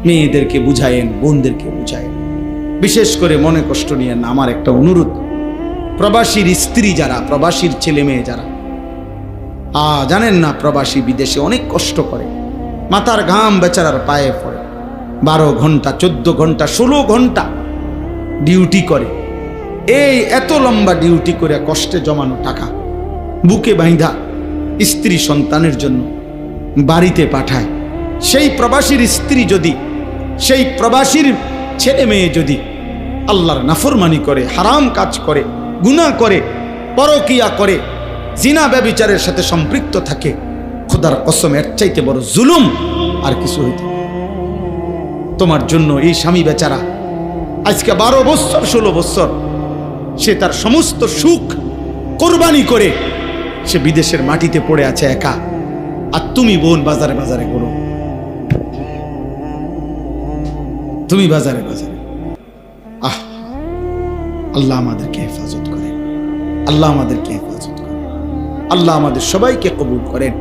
মেয়েদেরকে বুঝায়েন, বোনদেরকে বুঝায়েন। বিশেষ করে মনে কষ্ট নিয়েন। আমার একটা অনুরোধ, প্রবাসীর স্ত্রী যারা, প্রবাসীর ছেলে মেয়ে যারা, জানেন না প্রবাসী বিদেশে অনেক কষ্ট করে, মাথার ঘাম বেচারার পায়ে পড়ে, 12 ঘন্টা 14 ঘন্টা 16 ঘন্টা ডিউটি করে। এই এত লম্বা ডিউটি করে কষ্টে জমানো টাকা বুকে বাঁধা স্ত্রী সন্তানের জন্য বাড়িতে পাঠায়। সেই প্রবাসীর স্ত্রী যদি, সেই প্রবাসীর ছেলে মেয়ে যদি আল্লাহর নাফরমানি করে, হারাম কাজ করে, গুনাহ করে, পরকিয়া করে, জিনা ব্যভিচারের সাথে সম্পৃক্ত থাকে, খোদার কসম এর চাইতে বড় জুলুম আর কিছু হইতে। তোমার জন্য এই স্বামী বেচারা আজকে 12 বছর 16 বছর সে তার সমস্ত সুখ কোরবানি করে সে বিদেশের মাটিতে পড়ে আছে একা, আর তুমি বোন বাজারে বাজারে করো, তুমি বাজারে বাজারে। আল্লাহ আমাদেরকে হেফাজত করেন, আল্লাহ আমাদেরকে হেফাজত করেন, আল্লাহ আমাদের সবাইকে কবুল করেন।